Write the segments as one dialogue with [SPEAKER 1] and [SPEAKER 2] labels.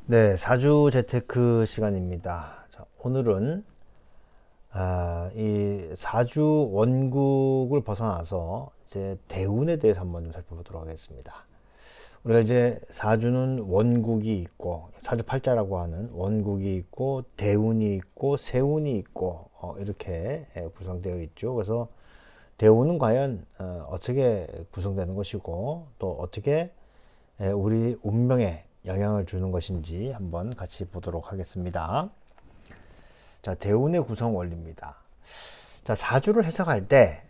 [SPEAKER 1] 네, 사주 재테크 시간입니다. 자, 오늘은 이 사주 원국을 벗어나서 이제 대운에 대해서 한번 좀 살펴보도록 하겠습니다. 우리가 이제 사주는 원국이 있고 사주 팔자라고 하는 원국이 있고 대운이 있고 세운이 있고 이렇게 구성되어 있죠. 그래서 대운은 과연 어떻게 구성되는 것이고 또 어떻게 우리 운명에 영향을 주는 것인지 한번 같이 보도록 하겠습니다. 자, 대운의 구성 원리입니다. 자, 사주를 해석할 때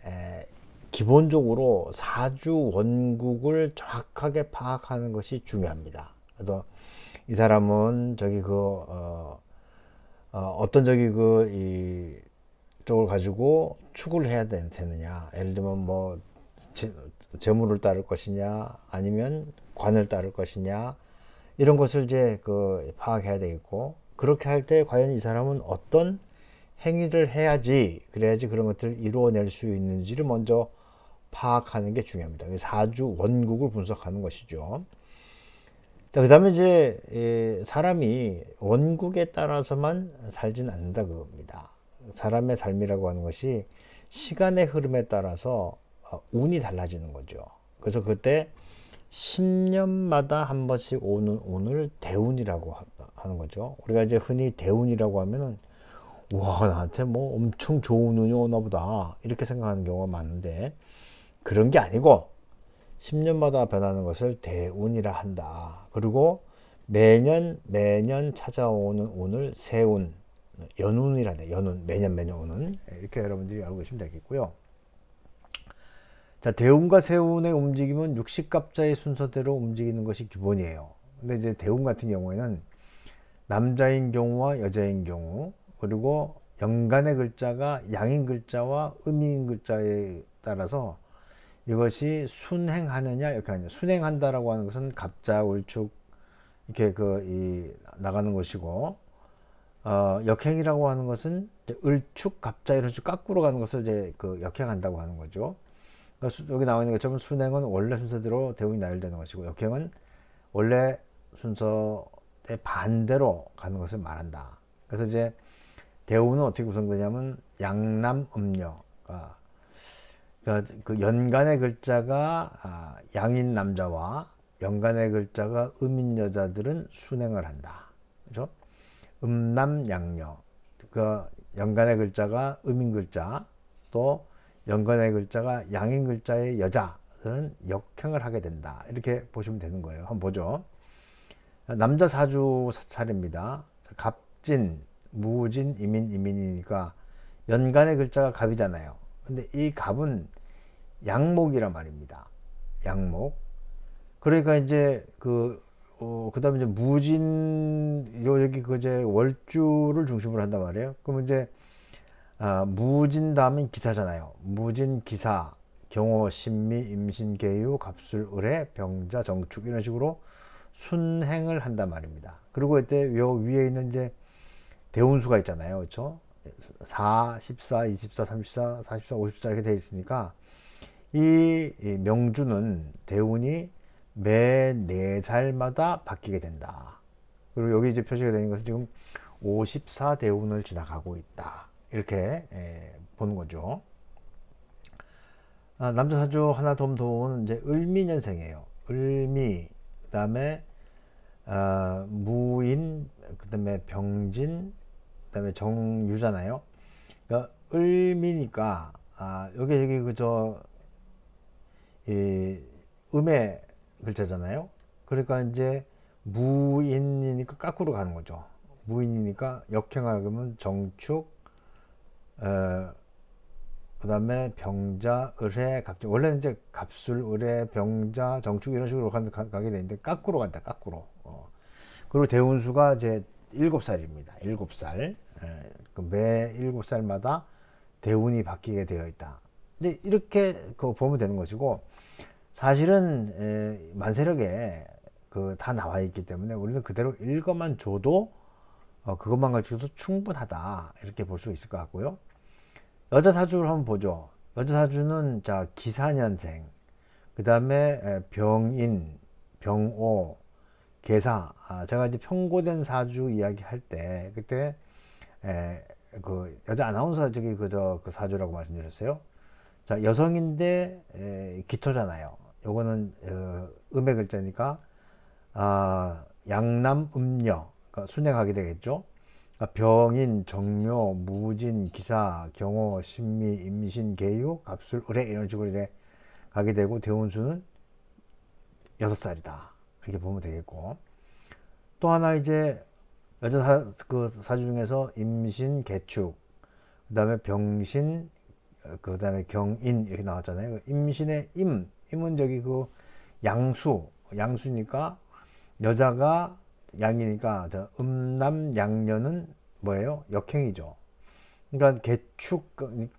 [SPEAKER 1] 기본적으로 사주 원국을 정확하게 파악하는 것이 중요합니다. 그래서 이 사람은 저기 어떤 저기 이 쪽을 가지고 추구를 해야 되느냐. 예를 들면 뭐 재물을 따를 것이냐, 아니면 관을 따를 것이냐, 이런 것을 이제 파악해야 되겠고, 그렇게 할 때 과연 이 사람은 어떤 행위를 해야지, 그래야지 그런 것들을 이루어낼 수 있는지를 먼저 파악하는 게 중요합니다. 사주 원국을 분석하는 것이죠. 자, 그 다음에 이제 사람이 원국에 따라서만 살진 않는다 그겁니다. 사람의 삶이라고 하는 것이 시간의 흐름에 따라서 운이 달라지는 거죠. 그래서 그때 10년마다 한 번씩 오는 운을 대운이라고 하는 거죠. 우리가 이제 흔히 대운이라고 하면은 와, 나한테 뭐 엄청 좋은 운이 오나 보다 이렇게 생각하는 경우가 많은데, 그런 게 아니고 10년마다 변하는 것을 대운이라 한다. 그리고 매년 찾아오는 운을 세운, 연운이라네. 연운, 매년 오는, 이렇게 여러분들이 알고 계시면 되겠고요. 자, 대운과 세운의 움직임은 육식갑자의 순서대로 움직이는 것이 기본이에요. 근데 이제 대운 같은 경우에는 남자인 경우와 여자인 경우, 그리고 연간의 글자가 양인 글자와 음인 글자에 따라서 이것이 순행하느냐 이렇게 하냐. 순행한다라고 하는 것은 갑자, 울축 이렇게 나가는 것이고, 역행이라고 하는 것은 을축, 갑자 이런 식으로 깎으로 가는 것을 이제 역행한다고 하는 거죠. 그러니까 여기 나와 있는 것처럼 순행은 원래 순서대로 대운이 나열되는 것이고, 역행은 원래 순서의 반대로 가는 것을 말한다. 그래서 이제 대운은 어떻게 구성되냐면 양남음녀, 그 연간의 글자가 양인 남자와 연간의 글자가 음인 여자들은 순행을 한다. 그죠? 음남양녀, 그 연간의 글자가 음인 글자, 또 연간의 글자가 양인 글자의 여자들은 역행을 하게 된다. 이렇게 보시면 되는 거예요. 한번 보죠. 남자 사주 차례입니다. 갑진, 무진, 이민, 이민이니까 연간의 글자가 갑이잖아요. 근데 이 갑은 양목이란 말입니다. 양목. 그러니까 이제 그다음에 이제 무진, 여기 이제 월주를 중심으로 한단 말이에요. 그러면 이제 무진 다음엔 기사잖아요. 무진, 기사, 경호, 신미, 임신, 계유, 갑술, 을해, 병자, 정축 이런 식으로 순행을 한단 말입니다. 그리고 이때 요 위에 있는 이제 대운수가 있잖아요. 그렇죠? 4, 14, 24, 34, 44, 54 이렇게 되어 있으니까 이 명주는 대운이 매 4살마다 바뀌게 된다. 그리고 여기 이제 표시가 되는 것은 지금 54대운을 지나가고 있다. 이렇게 보는 거죠. 남자 사주 하나 더 보면 이제 을미년생이에요. 을미, 그 다음에 무인, 그 다음에 병진, 그 다음에 정유잖아요. 그러니까 을미니까 여기 이 음의 글자잖아요. 그러니까 이제 무인이니까 거꾸로 가는 거죠. 무인이니까 역행하면 정축, 그 다음에 병자, 을해, 갑자. 원래는 이제 갑술, 을해, 병자, 정축 이런 식으로 가게 되는데 거꾸로 간다. 거꾸로. 그리고 대운수가 이제 7살입니다. 7살. 매 7살마다 대운이 바뀌게 되어 있다. 이제 이렇게 보면 되는 것이고, 사실은 만세력에 다 나와 있기 때문에 우리는 그대로 읽어만 줘도 그것만 가지고도 충분하다 이렇게 볼 수 있을 것 같고요. 여자 사주를 한번 보죠. 여자 사주는 자 기사년생, 그 다음에 병인, 병오, 계사, 제가 이제 편고된 사주 이야기 할 때 그때 그 여자 아나운서 저기 그 사주라고 말씀드렸어요. 자, 여성인데 기토잖아요. 요거는 음의 글자니까 양남 음녀, 그러니까 순행하게 되겠죠. 그러니까 병인, 정묘, 무진, 기사, 경호, 신미, 임신, 계유, 갑술, 을해 이런 식으로 이제 가게 되고 대운수는 6살이다. 이렇게 보면 되겠고, 또 하나 이제 여자 그 사주 중에서 임신, 개축, 그 다음에 병신, 그 다음에 경인 이렇게 나왔잖아요. 그 임신의 임은 저기 그 양수니까 여자가 양이니까 저 음남 양녀는 뭐예요? 역행이죠. 그러니까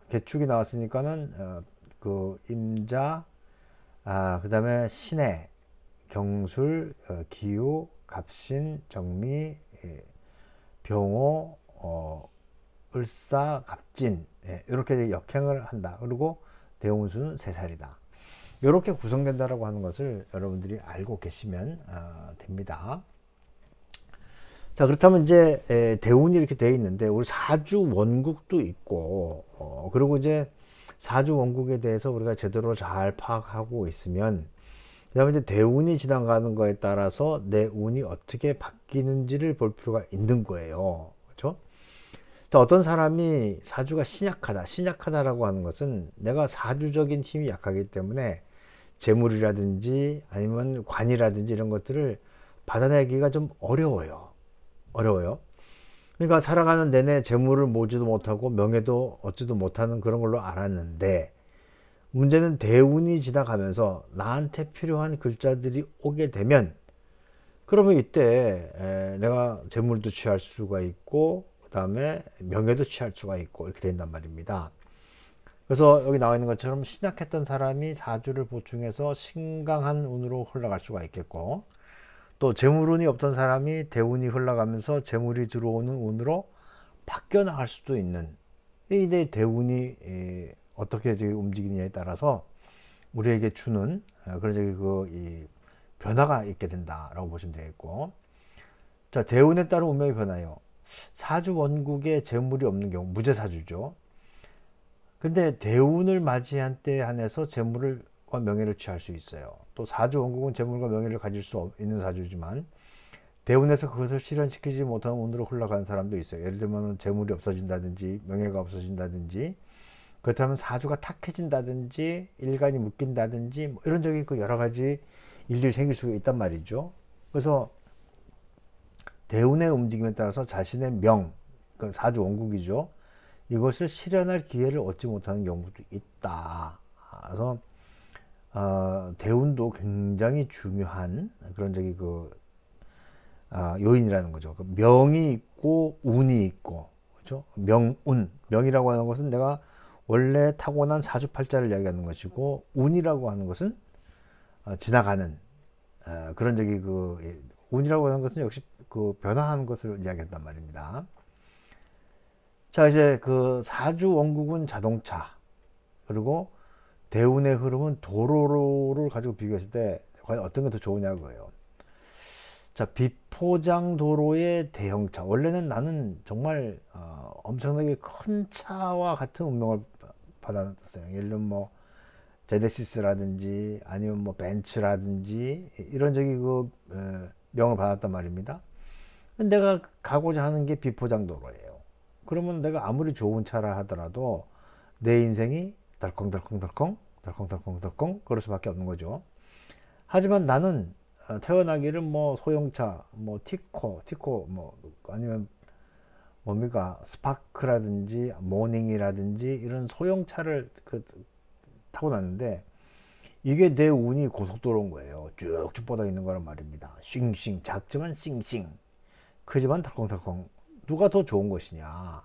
[SPEAKER 1] 개축이 나왔으니까는 그 임자, 그 다음에 신해, 경술, 기우, 갑신, 정미, 병호, 을사, 갑진, 이렇게 역행을 한다. 그리고 대운수는 3살이다. 이렇게 구성된다라고 하는 것을 여러분들이 알고 계시면 됩니다. 자, 그렇다면 이제 대운이 이렇게 되어 있는데 우리 사주 원국도 있고 그리고 이제 사주 원국에 대해서 우리가 제대로 잘 파악하고 있으면 그 다음에 이제 대운이 지나가는 거에 따라서 내 운이 어떻게 바뀌는지를 볼 필요가 있는 거예요. 그렇죠? 자, 어떤 사람이 사주가 신약하다라고 하는 것은 내가 사주적인 힘이 약하기 때문에 재물이라든지 아니면 관이라든지 이런 것들을 받아내기가 좀 어려워요. 그러니까 살아가는 내내 재물을 모지도 못하고 명예도 얻지도 못하는 그런 걸로 알았는데, 문제는 대운이 지나가면서 나한테 필요한 글자들이 오게 되면, 그러면 이때 내가 재물도 취할 수가 있고 그 다음에 명예도 취할 수가 있고 이렇게 된단 말입니다. 그래서 여기 나와 있는 것처럼 신약했던 사람이 사주를 보충해서 신강한 운으로 흘러갈 수가 있겠고, 또 재물운이 없던 사람이 대운이 흘러가면서 재물이 들어오는 운으로 바뀌어 나갈 수도 있는, 이제 대운이 어떻게 움직이느냐에 따라서 우리에게 주는 그런 이 변화가 있게 된다라고 보시면 되겠고, 자, 대운에 따른 운명의 변화요. 사주 원국에 재물이 없는 경우 무재사주죠. 근데 대운을 맞이한 때 한해서 재물과 명예를 취할 수 있어요. 또 사주 원국은 재물과 명예를 가질 수 있는 사주지만 대운에서 그것을 실현시키지 못하는 운으로 흘러가는 사람도 있어요. 예를 들면 재물이 없어진다든지 명예가 없어진다든지, 그렇다면 사주가 탁해진다든지 일간이 묶인다든지 뭐 이런 적이 그 여러 가지 일들이 생길 수가 있단 말이죠. 그래서 대운의 움직임에 따라서 자신의 그 사주 원국이죠, 이것을 실현할 기회를 얻지 못하는 경우도 있다. 그래서 대운도 굉장히 중요한 그런 요인이라는 거죠. 명이 있고 운이 있고, 그렇죠? 명이라고 하는 것은 내가 원래 타고난 사주팔자를 이야기하는 것이고, 운이라고 하는 것은 지나가는 그런 운이라고 하는 것은 역시 그 변화하는 것을 이야기한단 말입니다. 자, 이제 그 사주 원국은 자동차, 그리고 대운의 흐름은 도로를 가지고 비교했을 때 과연 어떤 게 더 좋으냐고요. 자, 비포장 도로의 대형차. 원래는 나는 정말 엄청나게 큰 차와 같은 운명을 받았어요. 예를 들면 뭐 제네시스라든지 아니면 뭐 벤츠라든지 이런 명을 받았단 말입니다. 내가 가고자 하는 게 비포장 도로예요. 그러면 내가 아무리 좋은 차라 하더라도 내 인생이 덜컹덜컹 그럴 수밖에 없는 거죠. 하지만 나는 태어나기를 뭐 소형차, 뭐 티코 뭐 아니면 뭡니까 스파크라든지 모닝이라든지 이런 소형차를 타고 났는데, 이게 내 운이 고속도로인 거예요. 쭉쭉 뻗어 있는 거란 말입니다. 싱싱, 작지만 싱싱, 크지만 덜컹덜컹. 누가 더 좋은 것이냐?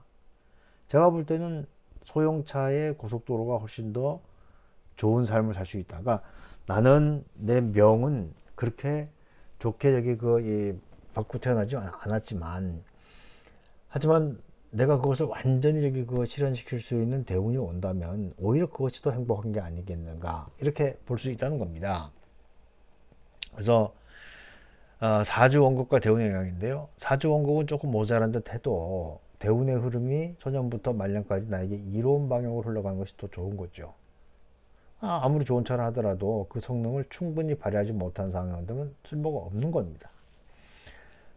[SPEAKER 1] 제가 볼 때는 소형차의 고속도로가 훨씬 더 좋은 삶을 살 수 있다. 그러니까 나는 내 명은 그렇게 좋게 받고 태어나지 않았지만, 하지만 내가 그것을 완전히 실현시킬 수 있는 대운이 온다면 오히려 그것이 더 행복한 게 아니겠는가, 이렇게 볼 수 있다는 겁니다. 그래서 사주 원국과 대운의 영향인데요. 사주 원국은 조금 모자란 듯 해도 대운의 흐름이 초년부터 말년까지 나에게 이로운 방향으로 흘러가는 것이 더 좋은 거죠. 아무리 좋은 차를 하더라도 그 성능을 충분히 발휘하지 못한 상황이 되면 쓸모가 없는 겁니다.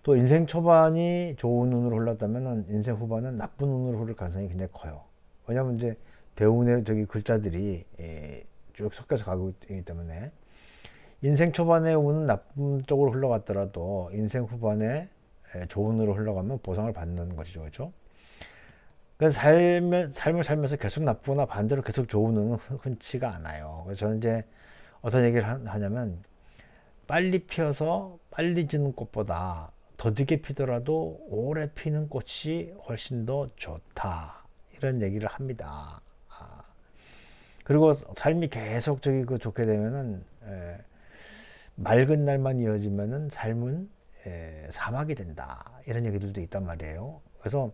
[SPEAKER 1] 또 인생 초반이 좋은 운으로 흘렀다면 인생 후반은 나쁜 운으로 흐를 가능성이 굉장히 커요. 왜냐하면 이제 대운의 저기 글자들이 쭉 섞여서 가고 있기 때문에 인생 초반의 운은 나쁜 쪽으로 흘러갔더라도 인생 후반에 좋은 운으로 흘러가면 보상을 받는 것이죠. 그렇죠? 그래서 삶을 살면서 계속 나쁘거나 반대로 계속 좋은 운은 흔치가 않아요. 그래서 저는 이제 어떤 얘기를 하냐면 빨리 피어서 빨리 지는 꽃보다 더디게 피더라도 오래 피는 꽃이 훨씬 더 좋다. 이런 얘기를 합니다. 그리고 삶이 계속 저기 좋게 되면은 맑은 날만 이어지면은 삶은 사막이 된다. 이런 얘기들도 있단 말이에요. 그래서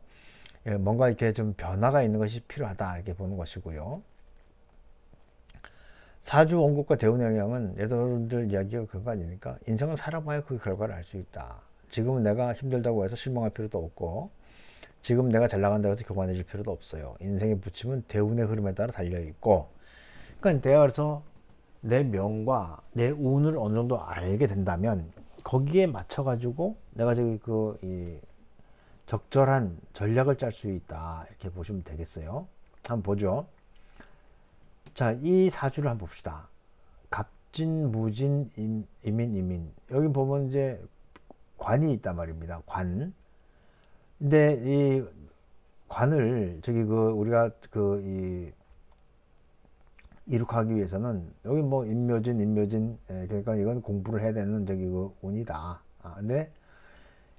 [SPEAKER 1] 뭔가 이렇게 좀 변화가 있는 것이 필요하다. 이렇게 보는 것이고요. 사주 원국과 대운의 영향은 여러분들 이야기가 그런 거 아닙니까? 인생은 살아봐야 그 결과를 알 수 있다. 지금은 내가 힘들다고 해서 실망할 필요도 없고 지금 내가 잘 나간다고 해서 교만해질 필요도 없어요. 인생의 부침은 대운의 흐름에 따라 달려있고 그러니까 내가 그래서 내 명과 내 운을 어느 정도 알게 된다면 거기에 맞춰 가지고 내가 저기 이 적절한 전략을 짤 수 있다 이렇게 보시면 되겠어요. 한번 보죠. 자, 이 사주를 한번 봅시다. 갑진, 무진, 이민, 이민. 여기 보면 이제 관이 있단 말입니다. 관. 근데 이 관을 저기 우리가 이룩하기 위해서는 여기 뭐 인묘진 그러니까 이건 공부를 해야 되는 저기 운이다. 근데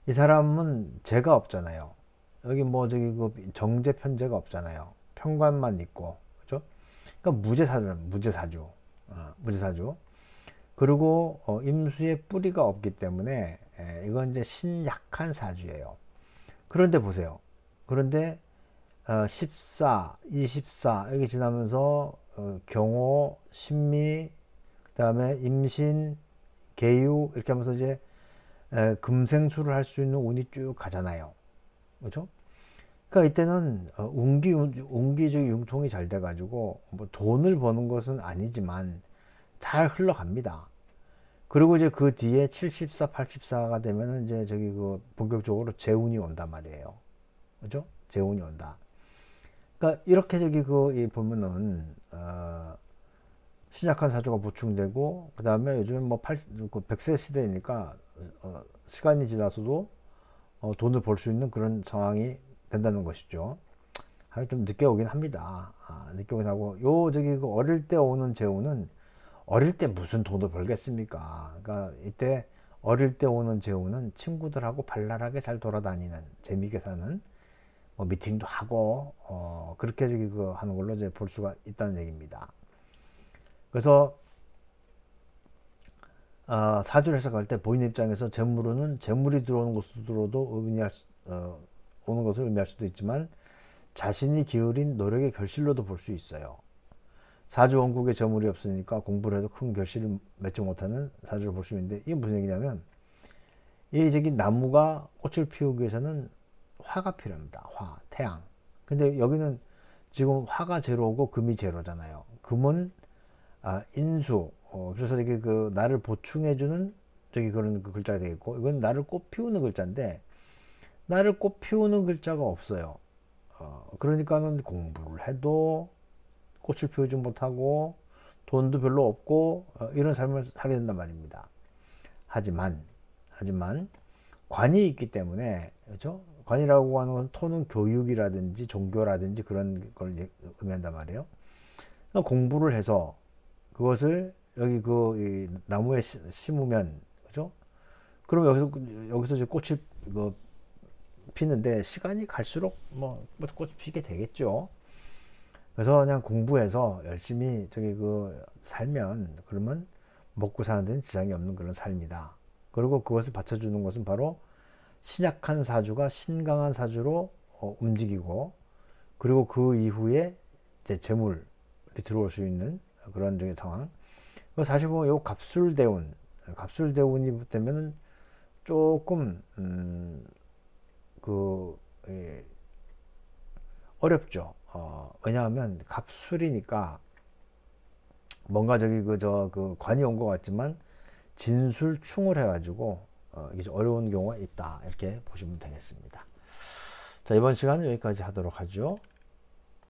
[SPEAKER 1] 이 사람은 재가 없잖아요. 여기 뭐 저기 정제 편제가 없잖아요. 편관만 있고 그죠? 그러니까 무제사주. 무제사주. 그리고 임수의 뿌리가 없기 때문에 이건 이제 신약한 사주예요. 그런데 보세요. 그런데 14, 24 여기 지나면서 경호, 신미, 그 다음에 임신, 계유 이렇게 하면서 이제 금생수를 할 수 있는 운이 쭉 가잖아요. 그렇죠? 그러니까 이때는 운기적 융통이 잘 돼가지고 뭐 돈을 버는 것은 아니지만 잘 흘러갑니다. 그리고 이제 그 뒤에 74, 84가 되면은 이제 저기 본격적으로 재운이 온단 말이에요. 그죠? 재운이 온다. 그러니까 이렇게 저기 보면은 신약한 사주가 보충되고 그 다음에 요즘 뭐 100세 시대니까 시간이 지나서도 돈을 벌 수 있는 그런 상황이 된다는 것이죠. 좀 늦게 오긴 합니다. 늦게 오긴 하고 요 저기 어릴 때 오는 재운은 어릴 때 무슨 돈을 벌겠습니까? 그러니까 이때 어릴 때 오는 재운은 친구들하고 발랄하게 잘 돌아다니는 재미있게 사는 뭐 미팅도 하고 그렇게 저기 하는 걸로 이제 볼 수가 있다는 얘기입니다. 그래서 사주를 해석할 때 본인 입장에서 재물은 재물이 들어오는 것으로도 오는 것을 의미할 수도 있지만 자신이 기울인 노력의 결실로도 볼 수 있어요. 사주 원국에 재물이 없으니까 공부를 해도 큰 결실을 맺지 못하는 사주를 볼 수 있는데 이게 무슨 얘기냐면 이 저기 나무가 꽃을 피우기 위해서는 화가 필요합니다. 화, 태양. 근데 여기는 지금 화가 제로고 금이 제로잖아요. 금은 인수. 그래서 이게 나를 보충해주는 저기 그런 글자가 되겠고, 이건 나를 꽃 피우는 글자인데, 나를 꽃 피우는 글자가 없어요. 그러니까는 공부를 해도 꽃을 피우지 못하고, 돈도 별로 없고, 이런 삶을 살게 된단 말입니다. 하지만, 관이 있기 때문에, 그렇죠? 관이라고 하는 건 토는 교육이라든지 종교라든지 그런 걸 의미한단 말이에요. 그러니까 공부를 해서 그것을 여기 이 나무에 심으면, 그죠? 그럼 여기서 이제 꽃이 피는데 시간이 갈수록 뭐 꽃이 피게 되겠죠. 그래서 그냥 공부해서 열심히 저기 살면 그러면 먹고 사는 데는 지장이 없는 그런 삶이다. 그리고 그것을 받쳐주는 것은 바로 신약한 사주가 신강한 사주로 움직이고 그리고 그 이후에 이제 재물이 들어올 수 있는 그런 상황. 사실 뭐 요 갑술대운이 되면은 조금 예, 어렵죠. 왜냐하면 갑술이니까 뭔가 저기 그 관이 온 것 같지만 진술충을 해가지고 이게 좀 어려운 경우가 있다, 이렇게 보시면 되겠습니다. 자, 이번 시간은 여기까지 하도록 하죠.